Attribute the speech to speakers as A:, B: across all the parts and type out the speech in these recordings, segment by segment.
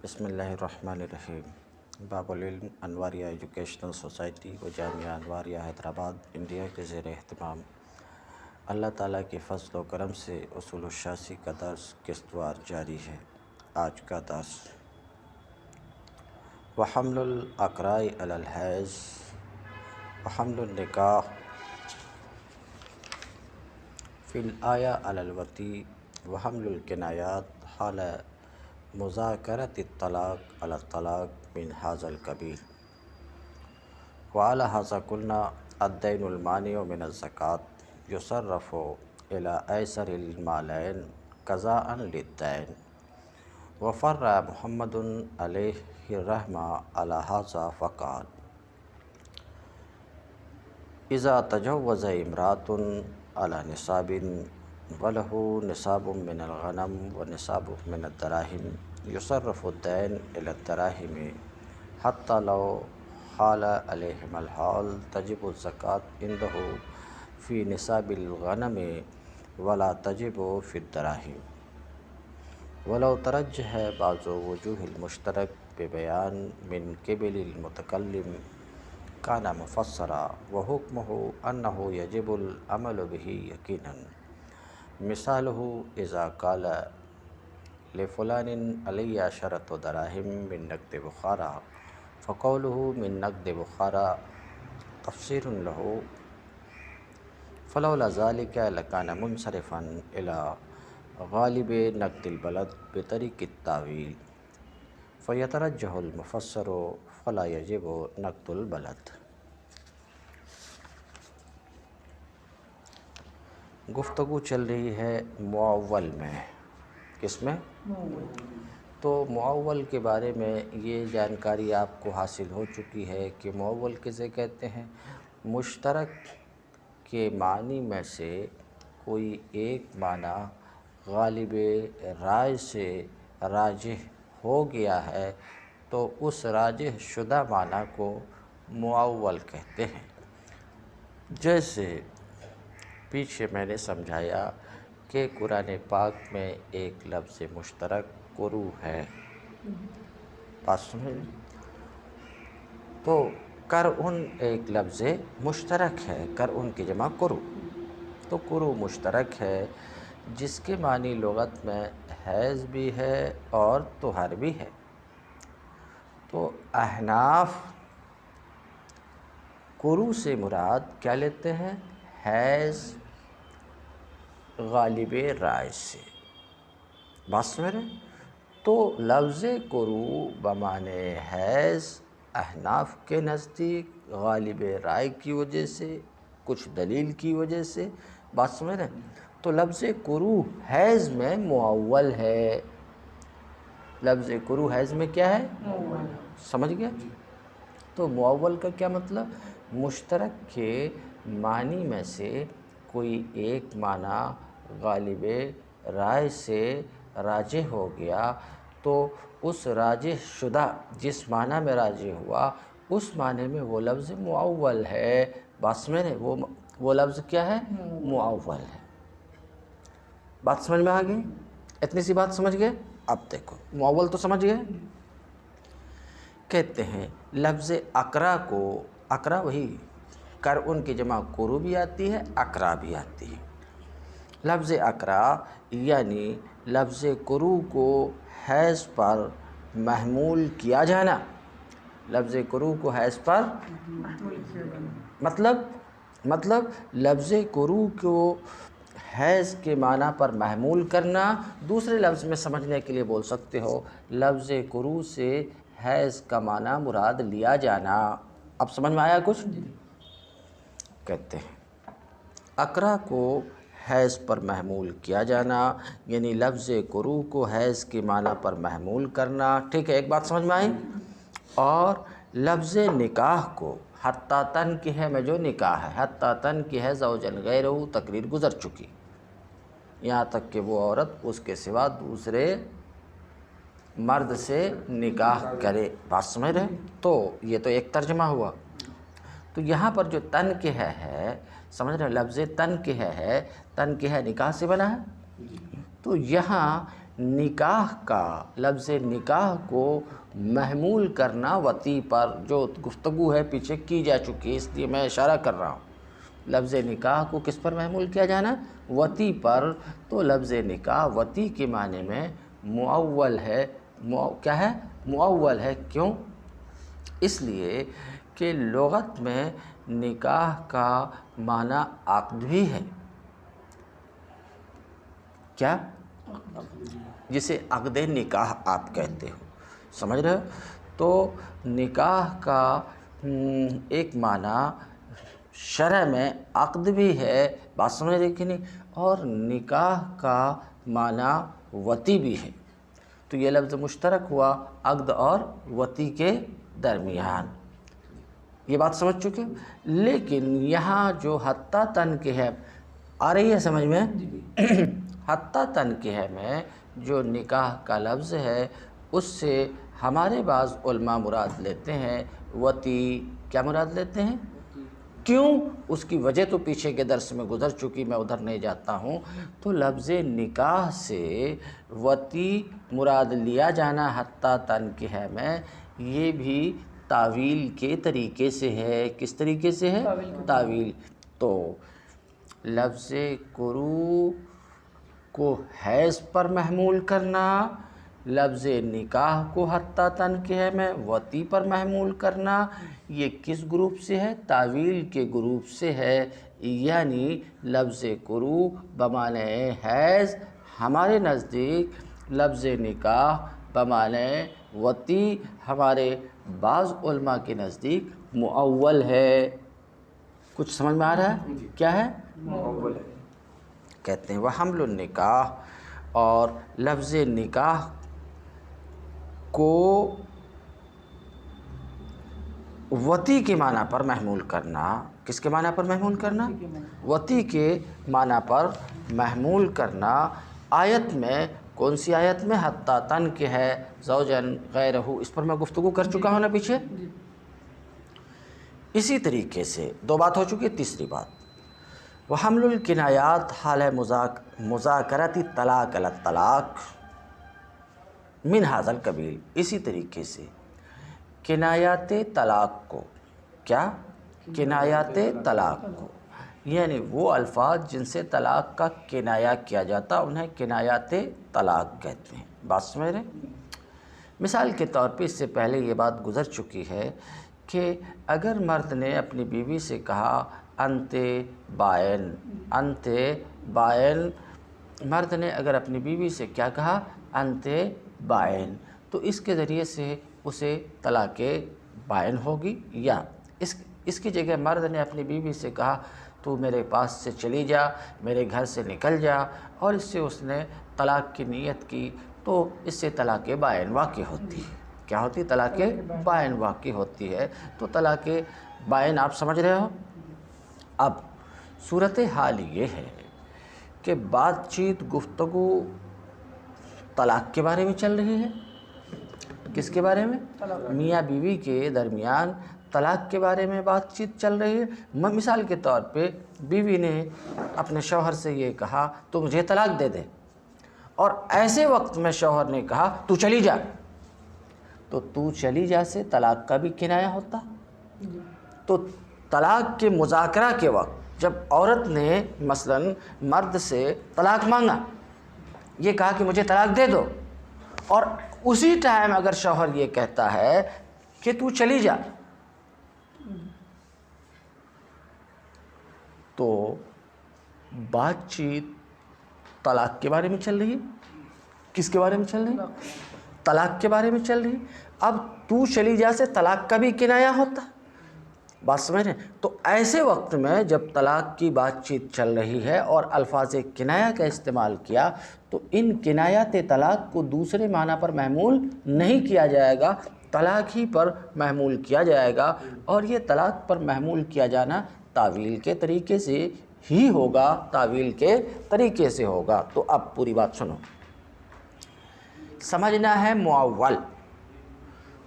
A: بسم اللہ الرحمن الرحیم۔ باب العلم انواریہ ایجوکیشنل سوسائٹی و جامعہ انواریہ حیدرآباد انڈیا کے زیر اہتمام اللہ تعالیٰ کے فضل و کرم سے اصول الشاسی کا درس قسطوار جاری ہے۔ آج کا درس وحمل الاقراء علی الحیض وحمل النکاح فی الآیہ علی الوطی وحمل الکنایات حال مذاکرۃ الطلاق علی الطلاق من ھذا القبیل وعلی ھذا قلنا الدین المانع من الزکوٰۃ یصرف الی ایسر المالین قضاء للدین وفرع محمد علیہ الرحمہ علی ھذا فقال اذا تجوز امرأۃ علی نصاب وله نصاب من الغنم ونصاب من الدراهم يصرف الدين إلى الدراهم حتى لو حال عليهم الحول تجب الزكاة عنده في نصاب الغنم ولا تجب في الدراهم ولو ترجح بعض وجوه المشترك ببيان من قبل المتكلم كان مفسرا وحكمه أنه يجب العمل به يقينا مثاله اذا قال لفلان علی عشرۃ دراہم من نقد بخارا فقوله من نقد بخارا تفسیر له فلولا ذلك لكان منصرفا الى غالب نقد البلد بطریق التاویل فیترجح المفسر فلا يجب نقد البلد۔ گفتگو چل رہی ہے معول میں، کس میں؟ تو معول کے بارے میں یہ جانکاری آپ کو حاصل ہو چکی ہے کہ معول کسے کہتے ہیں؟ مشترک کے معنی میں سے کوئی ایک معنی غالب رائے سے راجح ہو گیا ہے تو اس راجح شدہ معنی کو معول کہتے ہیں۔ جیسے پیچھے میں نے سمجھایا کہ قرآن پاک میں ایک لفظ مشترک قرو ہے، بات سمجھ؟ تو کرعن ایک لفظ مشترک ہے، کرعن کی جمع قرو، تو قرو مشترک ہے جس کے معنی لغت میں حیض بھی ہے اور طہر بھی ہے۔ تو احناف قرو سے مراد کیا لیتے ہیں؟ حیض غالب رائے سے، بات سمجھ رہے ہیں؟ تو لفظ قرو بمعنی حیض احناف کے نزدیک غالب رائے کی وجہ سے، کچھ دلیل کی وجہ سے، بات سمجھ رہے ہیں؟ تو لفظ قرو حیض میں معول ہے۔ لفظ قرو حیض میں کیا ہے؟ معول، سمجھ گیا؟ تو معول کا کیا مطلب؟ مشترک کے معنی میں سے کوئی ایک معنی غالب رائے سے راجح ہو گیا تو اس راجح شدہ جس معنی میں راجح ہوا اس معنی میں وہ لفظ معول ہے، بات سمجھ رہے؟ وہ لفظ کیا ہے؟ معول ہے۔ بات سمجھ میں آ گئی؟ اتنی سی بات سمجھ گئے؟ اب دیکھو معول تو سمجھ گئے۔ کہتے ہیں لفظ اقرا کو، اقرا وہی کرعن کی جمع قرو بھی آتی ہے، اقرا بھی آتی ہے۔ لفظ اقرا یعنی لفظ قرو کو حیض پر محمول کیا جانا، لفظ قرو کو حیض پر مطلب لفظ قرو کو حیض کے معنی پر محمول کرنا۔ دوسرے لفظ میں سمجھنے کے لیے بول سکتے ہو لفظ قرو سے حیض کا معنی مراد لیا جانا۔ اب سمجھ میں آیا کچھ؟ کہتے ہیں اقرا کو حیض پر محمول کیا جانا یعنی لفظ قرو کو حیض کے معنی پر محمول کرنا، ٹھیک ہے؟ ایک بات سمجھ میں آئی؟ اور لفظ نکاح کو حتی تنکح میں جو نکاح ہے، حتی تنکح زوجا غیرہ تقریر گزر چکی، یہاں تک کہ وہ عورت اس کے سوا دوسرے مرد سے نکاح کرے، بات سمجھ رہے؟ تو یہ تو ایک ترجمہ ہوا۔ تو یہاں پر جو تنکح ہے، سمجھ رہے؟ لفظ تنکح ہے، تنکح نکاح سے بنا ہے، تو یہاں نکاح کا، لفظ نکاح کو محمول کرنا وطی پر، جو گفتگو ہے پیچھے کی جا چکی ہے، اس لیے میں اشارہ کر رہا ہوں۔ لفظ نکاح کو کس پر محمول کیا جانا؟ وطی پر۔ تو لفظ نکاح وطی کے معنی میں معول ہے۔ کیا ہے؟ معول ہے۔ کیوں؟ اس لیے کہ لغت میں نکاح کا معنی عقد بھی ہے۔ کیا؟ جسے عقد نکاح آپ کہتے ہو، سمجھ رہے ہو؟ تو نکاح کا ایک معنی شرع میں عقد بھی ہے، بات سمجھ رہے کہ نہیں؟ اور نکاح کا معنی وطی بھی ہے۔ تو یہ لفظ مشترک ہوا عقد اور وطی کے درمیان، یہ بات سمجھ چکے؟ لیکن یہاں جو حتیٰ تنکیہ ہے، آ رہی ہے سمجھ میں؟ حتیٰ تنکیہ میں جو نکاح کا لفظ ہے، اس سے ہمارے بعض علماء مراد لیتے ہیں وطی۔ کیا مراد لیتے ہیں؟ کیوں؟ اس کی وجہ تو پیچھے کے درس میں گزر چکی، میں ادھر نہیں جاتا ہوں۔ تو لفظ نکاح سے وطی مراد لیا جانا حتیٰ تنکیہ میں، یہ بھی تاویل کے طریقے سے ہے۔ کس طریقے سے ہے؟ تاویل۔ تو لفظ کرو کو حیض پر محمول کرنا، لفظ نکاح کو حتیٰ تنکیہ میں وطی پر محمول کرنا، یہ کس گروپ سے ہے؟ تاویل کے گروپ سے ہے۔ یعنی لفظ کرو بمعنی حیض ہمارے نزدیک، لفظ نکاح بمعنی وطی ہمارے بعض علماء کے نزدیک معول ہے۔ کچھ سمجھ میں آ رہا ہے؟ کیا ہے؟ معول ہے۔ کہتے ہیں وحمل النکاح، اور لفظ نکاح کو وطی کے معنی پر محمول کرنا۔ کس کے معنی پر محمول کرنا؟ وطی کے معنی پر محمول کرنا۔ آیت میں، کون سی آیت میں؟ حتیٰ تنکیہ زوجن غیرہ، اس پر میں گفتگو کر چکا ہوں نا پیچھے۔ اسی طریقے سے دو بات ہو چکی، تیسری بات وحمل الکنایات حال مذاکرت طلاق علی الطلاق من ھذا القبیل۔ اسی طریقے سے کنایات طلاق کو، کیا؟ کنایات طلاق کو، یعنی وہ الفاظ جن سے طلاق کا کنایہ کیا جاتا انہیں کنایات طلاق کہتے ہیں۔ بات سمجھ رہے؟ مثال کے طور پہ اس سے پہلے یہ بات گزر چکی ہے کہ اگر مرد نے اپنی بیوی سے کہا انت بائن، انت بائن، مرد نے اگر اپنی بیوی سے کیا کہا؟ انت بائن، تو اس کے ذریعے سے اسے طلاق بائن ہوگی۔ یا اس کی جگہ مرد نے اپنی بیوی سے کہا تو میرے پاس سے چلی جا، میرے گھر سے نکل جا، اور اس سے اس نے طلاق کی نیت کی، تو اس سے طلاق بائن واقع ہوتی ہے۔ کیا ہوتی؟ طلاق بائن واقع ہوتی ہے۔ تو طلاق بائن آپ سمجھ رہے ہو؟ اب صورتحال یہ ہے کہ بات چیت، گفتگو طلاق کے بارے میں چل رہی ہے۔ کس کے بارے میں؟ میاں بیوی کے درمیان طلاق کے بارے میں بات چیت چل رہی ہے۔ مثال کے طور پہ بیوی نے اپنے شوہر سے یہ کہا تو مجھے طلاق دے دے، اور ایسے وقت میں شوہر نے کہا تو چلی جا، تو تو چلی جا سے طلاق کا بھی کنایہ ہوتا۔ تو طلاق کے مذاکرہ کے وقت جب عورت نے مثلاً مرد سے طلاق مانگا، یہ کہا کہ مجھے طلاق دے دو، اور اسی ٹائم اگر شوہر یہ کہتا ہے کہ تو چلی جا، تو بات چیت طلاق کے بارے میں چل رہی ہے۔ کس کے بارے میں چل رہی ہے؟ طلاق کے بارے میں چل رہی ہے۔ اب تو چلی جا سے طلاق کا بھی کنایہ ہوتا، بات سمجھ رہے ہیں؟ تو ایسے وقت میں جب طلاق کی بات چیت چل رہی ہے اور الفاظ کنایہ کا استعمال کیا، تو ان کنایات طلاق کو دوسرے معنی پر محمول نہیں کیا جائے گا، طلاق ہی پر محمول کیا جائے گا، اور یہ طلاق پر محمول کیا جانا تاویل کے طریقے سے ہی ہوگا، تاویل کے طریقے سے ہوگا۔ تو اب پوری بات سنو، سمجھنا ہے معول۔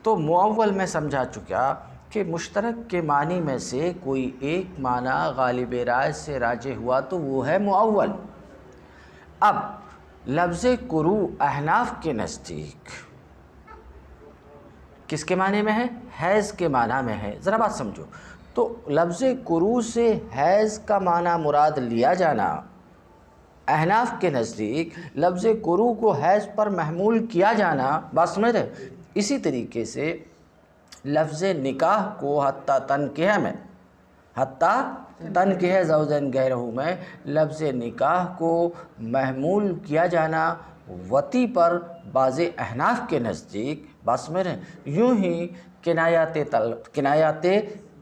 A: تو معول میں سمجھا چکا کہ مشترک کے معنی میں سے کوئی ایک معنی غالب رائے سے راجح ہوا تو وہ ہے معول۔ اب لفظ کرو احناف کے نزدیک کس کے معنی میں ہے؟ حیض کے معنی میں ہے۔ ذرا بات سمجھو، تو لفظ کرو سے حیض کا معنی مراد لیا جانا، احناف کے نزدیک لفظ کرو کو حیض پر محمول کیا جانا، بات سمجھ رہے؟ اسی طریقے سے لفظ نکاح کو حتیٰ تنکح زوجین غیرہ میں لفظ نکاح کو محمول کیا جانا وطی پر بعض احناف کے نزدیک، بات سمجھ رہے ہیں؟ یوں ہی کنایات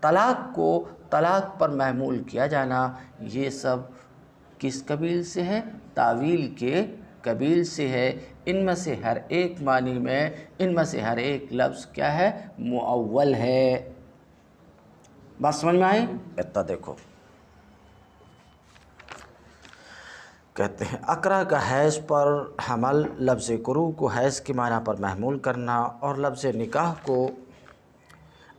A: طلاق کو طلاق پر محمول کیا جانا، یہ سب کس قبیل سے ہے؟ تاویل کے قبیل سے ہے۔ ان میں سے ہر ایک معنی میں، ان میں سے ہر ایک لفظ کیا ہے؟ مؤول ہے۔ بات سمجھ میں آئی؟ اتنا دیکھو، کہتے ہیں اقرا کا حیض پر حمل، لفظ کرو کو حیض کے معنی پر محمول کرنا، اور لفظ نکاح کو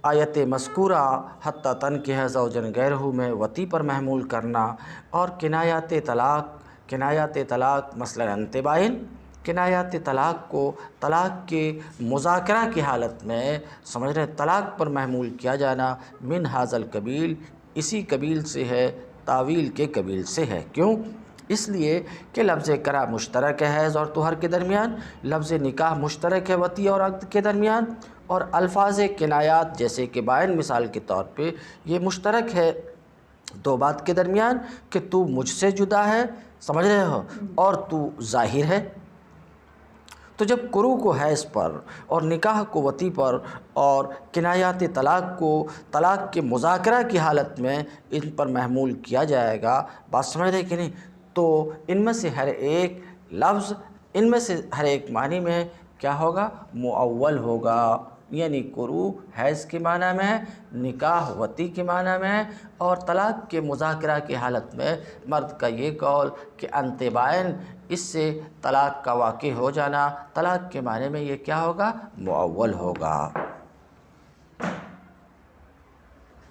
A: آیت مذکورہ حتیٰ تنکح زوجین غیرہ میں وطی پر محمول کرنا، اور کنایات طلاق مثلا انتباین، کنایات طلاق کو طلاق کے مذاکرہ کی حالت میں، سمجھ رہے، طلاق پر محمول کیا جانا، من ھذا القبیل، اسی قبیل سے ہے، تاویل کے قبیل سے ہے۔ کیوں؟ اس لیے کہ لفظ کرا مشترک ہے حیض اور طہر کے درمیان، لفظ نکاح مشترک ہے وطی اور عقد کے درمیان، اور الفاظ کنایات جیسے کہ بائن مثال کے طور پہ یہ مشترک ہے دو بات کے درمیان کہ تو مجھ سے جدا ہے، سمجھ رہے ہو، اور تو ظاہر ہے۔ تو جب کرو کو حیض پر اور نکاح کو وطی پر اور کنایات طلاق کو طلاق کے مذاکرہ کی حالت میں ان پر محمول کیا جائے گا، بات سمجھ رہے کہ نہیں؟ تو ان میں سے ہر ایک لفظ، ان میں سے ہر ایک معنی میں کیا ہوگا؟ مؤول ہوگا، یعنی کرو حیض کے معنی میں، نکاح وطی کے معنی میں، اور طلاق کے مذاکرہ کی حالت میں مرد کا یہ قول کہ انت بائن، اس سے طلاق کا واقع ہو جانا، طلاق کے معنی میں یہ کیا ہوگا؟ مؤول ہوگا۔